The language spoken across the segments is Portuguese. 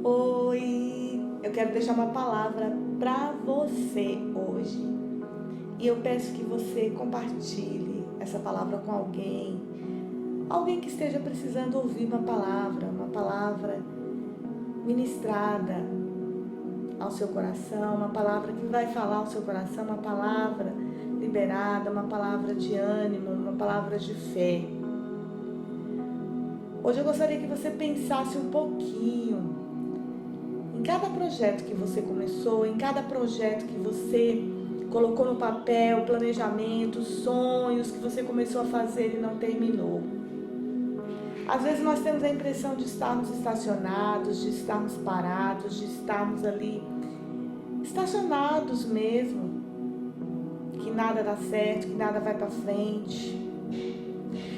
Oi, eu quero deixar uma palavra para você hoje. E eu peço que você compartilhe essa palavra com alguém que esteja precisando ouvir uma palavra ministrada ao seu coração, uma palavra que vai falar ao seu coração, uma palavra liberada, uma palavra de ânimo, uma palavra de fé. Hoje eu gostaria que você pensasse um pouquinho em cada projeto que você começou, em cada projeto que você colocou no papel, planejamento, sonhos que você começou a fazer e não terminou. Às vezes nós temos a impressão de estarmos estacionados, de estarmos parados, de estarmos ali estacionados mesmo, que nada dá certo, que nada vai para frente.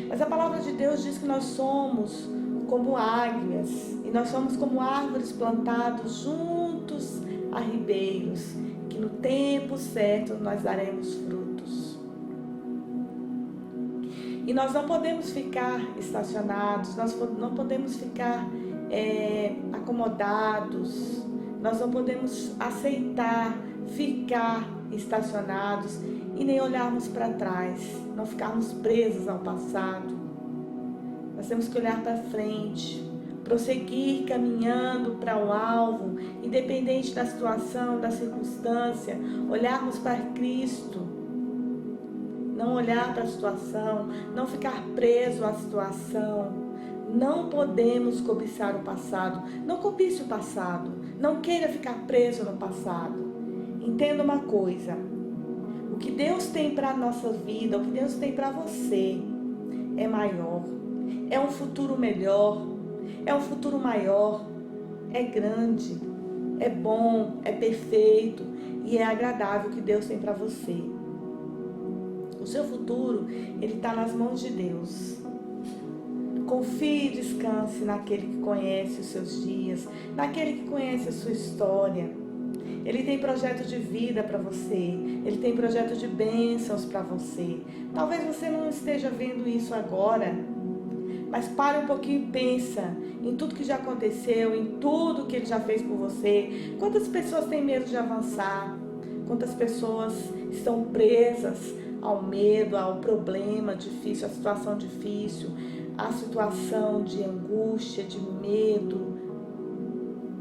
Mas a palavra de Deus diz que nós somos como águias, e nós somos como árvores plantadas juntos a ribeiros, que no tempo certo nós daremos frutos. E nós não podemos ficar estacionados, nós não podemos ficar acomodados, nós não podemos aceitar ficar estacionados e nem olharmos para trás, não ficarmos presos ao passado. Nós temos que olhar para frente, prosseguir caminhando para o alvo, independente da situação, da circunstância, olharmos para Cristo, não olhar para a situação, não ficar preso à situação. Não podemos cobiçar o passado, não cobice o passado, não queira ficar preso no passado. Entenda uma coisa, o que Deus tem para a nossa vida, o que Deus tem para você é maior. É um futuro melhor, é um futuro maior, é grande, é bom, é perfeito e é agradável que Deus tem para você. O seu futuro, ele está nas mãos de Deus. Confie e descanse naquele que conhece os seus dias, naquele que conhece a sua história. Ele tem projeto de vida para você, ele tem projeto de bênçãos para você. Talvez você não esteja vendo isso agora, mas pare um pouquinho e pensa em tudo que já aconteceu, em tudo que ele já fez por você. Quantas pessoas têm medo de avançar? Quantas pessoas estão presas ao medo, ao problema difícil, à situação difícil, à situação de angústia, de medo?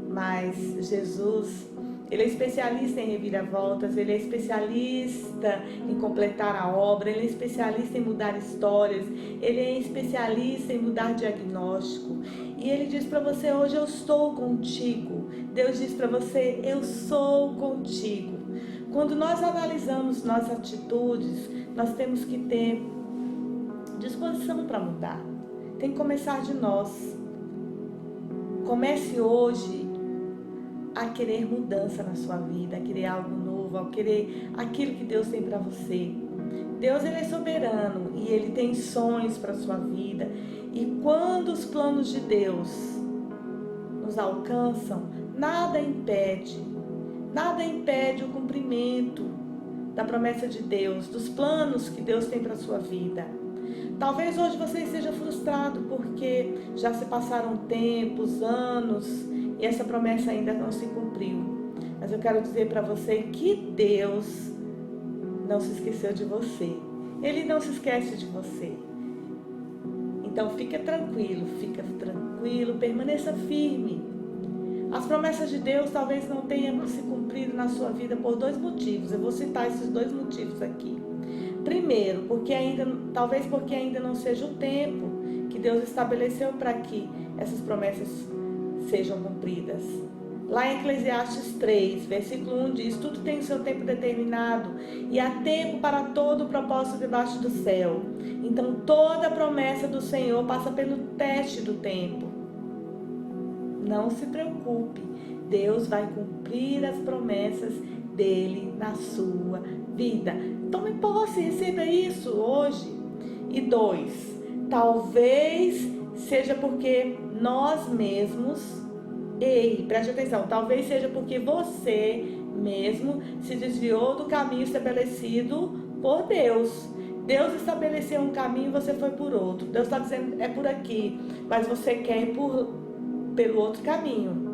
Mas Jesus, ele é especialista em reviravoltas, ele é especialista em completar a obra, ele é especialista em mudar histórias, ele é especialista em mudar diagnóstico. E ele diz para você hoje, eu estou contigo. Deus diz para você, eu sou contigo. Quando nós analisamos nossas atitudes, nós temos que ter disposição para mudar. Tem que começar de nós. Comece hoje a querer mudança na sua vida, a querer algo novo, a querer aquilo que Deus tem para você. Deus, ele é soberano e ele tem sonhos para a sua vida. E quando os planos de Deus nos alcançam, nada impede o cumprimento da promessa de Deus, dos planos que Deus tem para a sua vida. Talvez hoje você esteja frustrado porque já se passaram tempos, anos, e essa promessa ainda não se cumpriu. Mas eu quero dizer para você que Deus não se esqueceu de você. Ele não se esquece de você. Então fica tranquilo, permaneça firme. As promessas de Deus talvez não tenham se cumprido na sua vida por dois motivos. Eu vou citar esses dois motivos aqui. Primeiro, talvez porque ainda não seja o tempo que Deus estabeleceu para que essas promessas sejam cumpridas. Lá em Eclesiastes 3, versículo 1 diz, tudo tem o seu tempo determinado e há tempo para todo o propósito debaixo do céu. Então toda promessa do Senhor passa pelo teste do tempo. Não se preocupe, Deus vai cumprir as promessas dele na sua vida. Tome posse, receba isso hoje. E 2, talvez seja porque nós mesmos, preste atenção, talvez seja porque você mesmo se desviou do caminho estabelecido por Deus. Deus estabeleceu um caminho e você foi por outro. Deus está dizendo, é por aqui, mas você quer ir pelo outro caminho.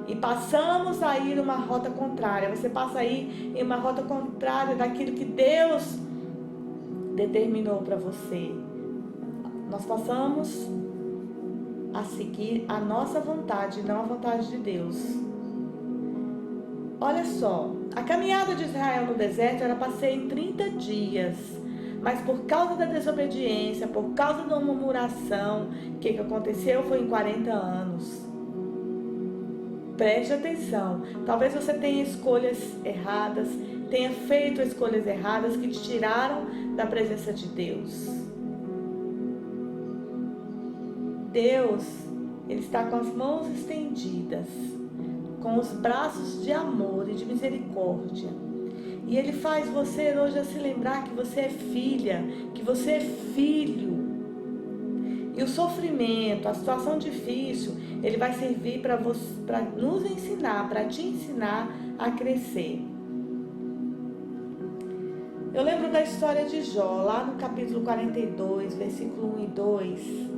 E passamos a ir uma rota contrária. Você passa a ir em uma rota contrária daquilo que Deus determinou para você. Nós passamos a seguir a nossa vontade, não a vontade de Deus. Olha só, a caminhada de Israel no deserto era para ser em 30 dias. Mas por causa da desobediência, por causa da murmuração, o que aconteceu foi em 40 anos. Preste atenção. Talvez você tenha escolhas erradas, tenha feito escolhas erradas que te tiraram da presença de Deus. Deus, Ele está com as mãos estendidas, com os braços de amor e de misericórdia. E Ele faz você hoje a se lembrar que você é filha, que você é filho. E o sofrimento, a situação difícil, Ele vai servir para nos ensinar, para te ensinar a crescer. Eu lembro da história de Jó, lá no capítulo 42, versículo 1 e 2.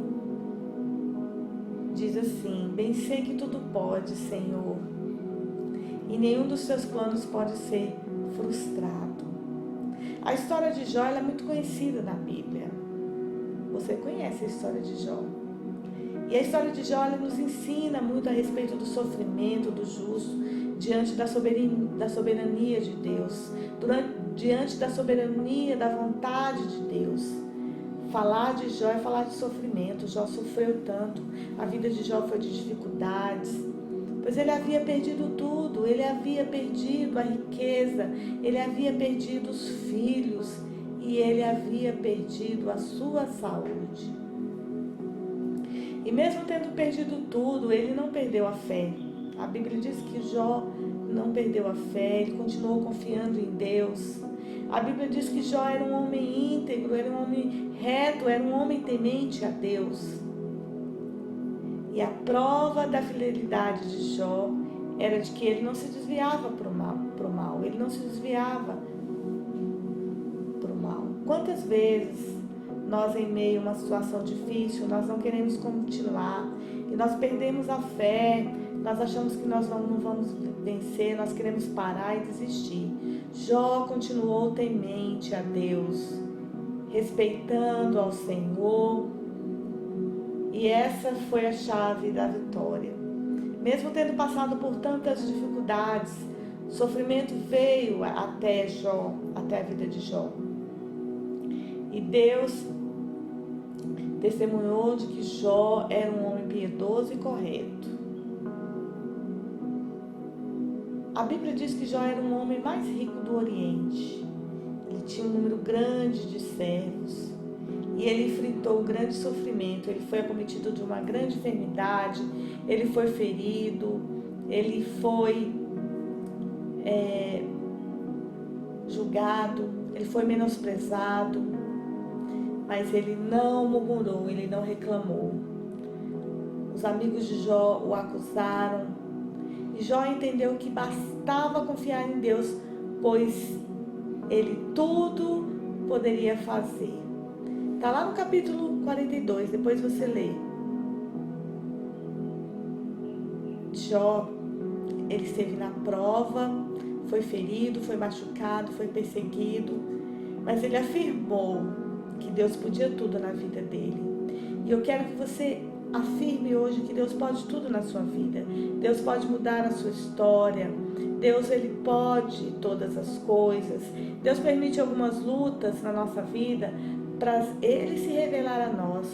Diz assim: bem sei que tudo pode, Senhor, e nenhum dos seus planos pode ser frustrado. A história de Jó ela é muito conhecida na Bíblia. Você conhece a história de Jó. E a história de Jó ela nos ensina muito a respeito do sofrimento do justo diante da soberania de Deus, diante da soberania da vontade de Deus. Falar de Jó é falar de sofrimento. Jó sofreu tanto. A vida de Jó foi de dificuldades. Pois ele havia perdido tudo. Ele havia perdido a riqueza. Ele havia perdido os filhos. E ele havia perdido a sua saúde. E mesmo tendo perdido tudo, ele não perdeu a fé. A Bíblia diz que Jó não perdeu a fé. Ele continuou confiando em Deus. A Bíblia diz que Jó era um homem íntegro, era um homem reto, era um homem temente a Deus. E a prova da fidelidade de Jó era de que ele não se desviava para o mal, ele não se desviava para o mal. Quantas vezes nós, em meio a uma situação difícil, nós não queremos continuar e nós perdemos a fé, nós achamos que nós não vamos vencer, nós queremos parar e desistir. Jó continuou temente a Deus, respeitando ao Senhor, e essa foi a chave da vitória. Mesmo tendo passado por tantas dificuldades, sofrimento veio até Jó, até a vida de Jó. E Deus testemunhou de que Jó era um homem piedoso e correto. A Bíblia diz que Jó era um homem mais rico do Oriente. Ele tinha um número grande de servos. E ele enfrentou um grande sofrimento. Ele foi acometido de uma grande enfermidade. Ele foi ferido. Ele foi julgado. Ele foi menosprezado. Mas ele não murmurou, ele não reclamou. Os amigos de Jó o acusaram. E Jó entendeu que bastava confiar em Deus, pois ele tudo poderia fazer. Está lá no capítulo 42, depois você lê. Jó, ele esteve na prova, foi ferido, foi machucado, foi perseguido, mas ele afirmou que Deus podia tudo na vida dele. E eu quero que você afirme hoje que Deus pode tudo na sua vida. Deus pode mudar a sua história. Deus, Ele pode todas as coisas. Deus permite algumas lutas na nossa vida para Ele se revelar a nós,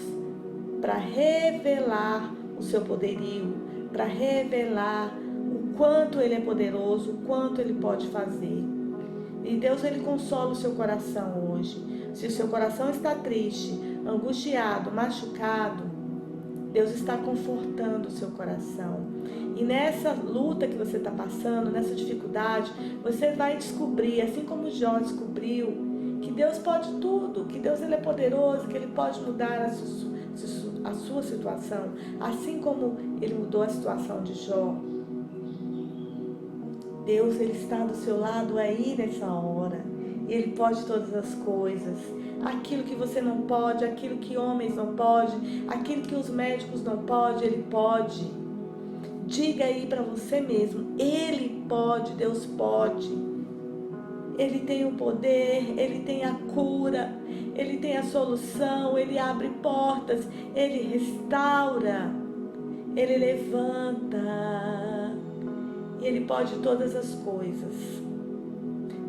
para revelar o seu poderio, para revelar o quanto Ele é poderoso, o quanto Ele pode fazer. E Deus, Ele consola o seu coração hoje. Se o seu coração está triste, angustiado, machucado, Deus está confortando o seu coração. E nessa luta que você está passando, nessa dificuldade, você vai descobrir, assim como Jó descobriu, que Deus pode tudo, que Deus ele é poderoso, que Ele pode mudar a sua situação, assim como Ele mudou a situação de Jó. Deus, Ele está do seu lado aí nessa hora. E Ele pode todas as coisas. Aquilo que você não pode, aquilo que homens não podem, aquilo que os médicos não podem, Ele pode. Diga aí para você mesmo, Ele pode, Deus pode. Ele tem o poder, Ele tem a cura, Ele tem a solução, Ele abre portas, Ele restaura, Ele levanta. E Ele pode todas as coisas.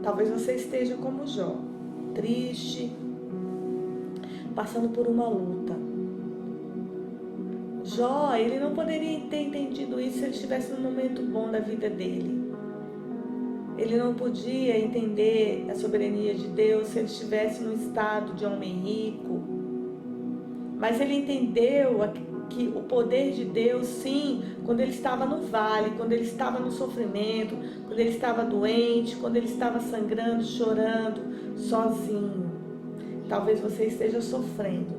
Talvez você esteja como Jó, triste, passando por uma luta. Jó, ele não poderia ter entendido isso se ele estivesse num momento bom da vida dele. Ele não podia entender a soberania de Deus se ele estivesse num estado de homem rico. Mas ele entendeu que o poder de Deus, sim, quando ele estava no vale, quando ele estava no sofrimento, quando ele estava doente, quando ele estava sangrando, chorando, sozinho. Talvez você esteja sofrendo,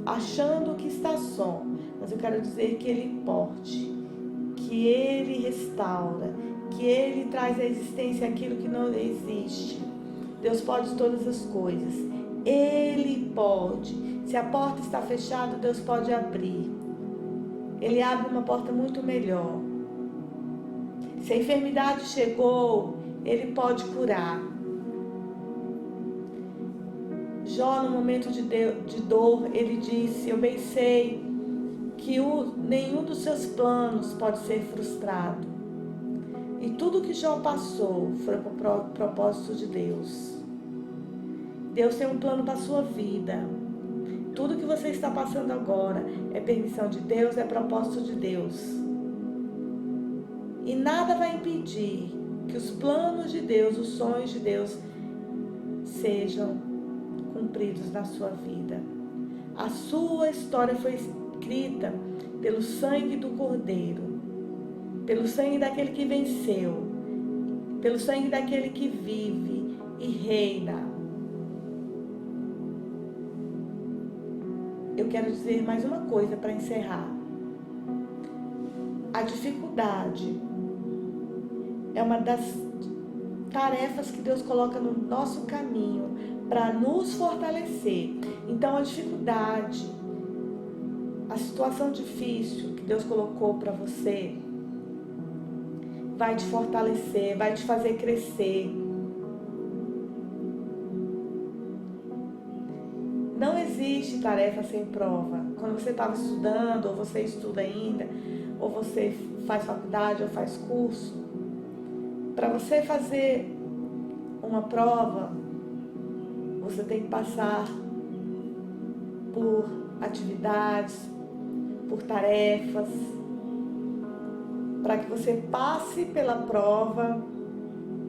achando que está só, mas eu quero dizer que Ele pode, que Ele restaura, que Ele traz à existência aquilo que não existe. Deus pode todas as coisas. Ele pode. Se a porta está fechada, Deus pode abrir. Ele abre uma porta muito melhor. Se a enfermidade chegou, Ele pode curar. Jó, no momento de dor, ele disse: eu bem sei que nenhum dos seus planos pode ser frustrado. E tudo que Jó passou foi para o propósito de Deus. Deus tem um plano para a sua vida. Tudo que você está passando agora é permissão de Deus, é propósito de Deus. E nada vai impedir que os planos de Deus, os sonhos de Deus sejam cumpridos na sua vida. A sua história foi escrita pelo sangue do Cordeiro, pelo sangue daquele que venceu, pelo sangue daquele que vive e reina. Eu quero dizer mais uma coisa para encerrar. A dificuldade é uma das tarefas que Deus coloca no nosso caminho para nos fortalecer. Então a dificuldade, a situação difícil que Deus colocou para você, vai te fortalecer, vai te fazer crescer. Não existe tarefa sem prova. Quando você estava estudando, ou você estuda ainda, ou você faz faculdade, ou faz curso, para você fazer uma prova, você tem que passar por atividades, por tarefas, para que você passe pela prova,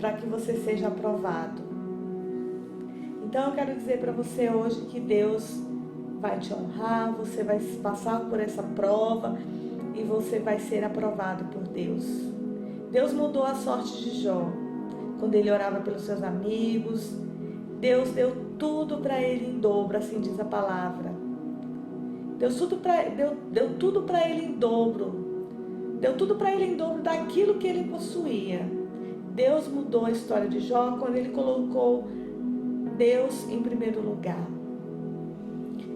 para que você seja aprovado. Então eu quero dizer para você hoje que Deus vai te honrar, você vai passar por essa prova e você vai ser aprovado por Deus. Deus mudou a sorte de Jó. Quando ele orava pelos seus amigos, Deus deu tudo para ele em dobro, assim diz a palavra. Deu tudo para ele em dobro. Deu tudo para ele em dobro daquilo que ele possuía. Deus mudou a história de Jó quando ele colocou Deus em primeiro lugar.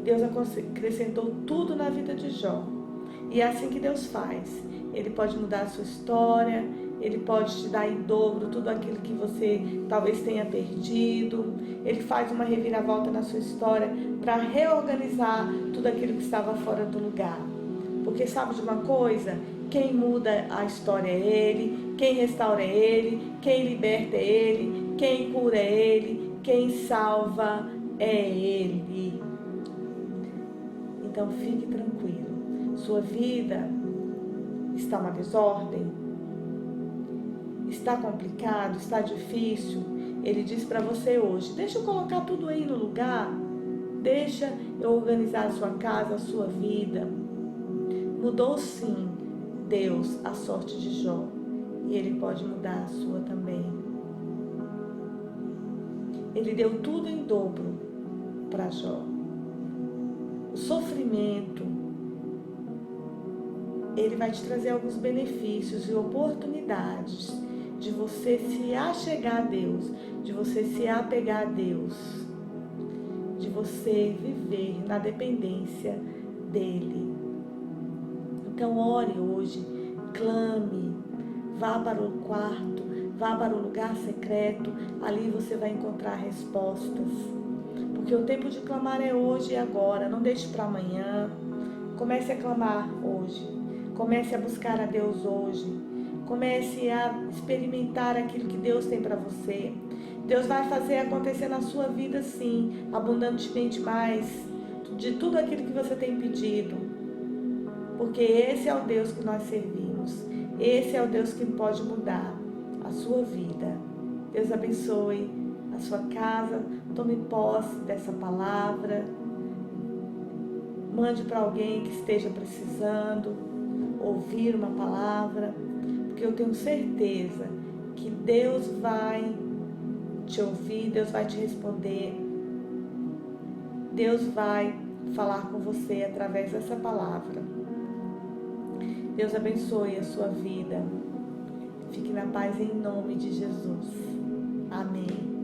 Deus acrescentou tudo na vida de Jó. E é assim que Deus faz. Ele pode mudar a sua história, Ele pode te dar em dobro tudo aquilo que você talvez tenha perdido. Ele faz uma reviravolta na sua história para reorganizar tudo aquilo que estava fora do lugar. Porque sabe de uma coisa? Quem muda a história é Ele, quem restaura é Ele, quem liberta é Ele, quem cura é Ele, quem salva é Ele. Então fique tranquilo. Sua vida está uma desordem? Está complicado? Está difícil? Ele diz para você hoje: deixa eu colocar tudo aí no lugar. Deixa eu organizar a sua casa, a sua vida. Mudou sim, Deus, a sorte de Jó. E Ele pode mudar a sua também. Ele deu tudo em dobro para Jó. O sofrimento, ele vai te trazer alguns benefícios e oportunidades de você se achegar a Deus, de você se apegar a Deus, de você viver na dependência dEle. Então ore hoje, clame, vá para o quarto, vá para o lugar secreto, ali você vai encontrar respostas. Porque o tempo de clamar é hoje e agora, não deixe para amanhã. Comece a clamar hoje, comece a buscar a Deus hoje, comece a experimentar aquilo que Deus tem para você. Deus vai fazer acontecer na sua vida sim, abundantemente mais, de tudo aquilo que você tem pedido. Porque esse é o Deus que nós servimos, esse é o Deus que pode mudar a sua vida. Deus abençoe a sua casa, tome posse dessa palavra, mande para alguém que esteja precisando ouvir uma palavra, porque eu tenho certeza que Deus vai te ouvir, Deus vai te responder, Deus vai falar com você através dessa palavra. Deus abençoe a sua vida. Fique na paz em nome de Jesus. Amém.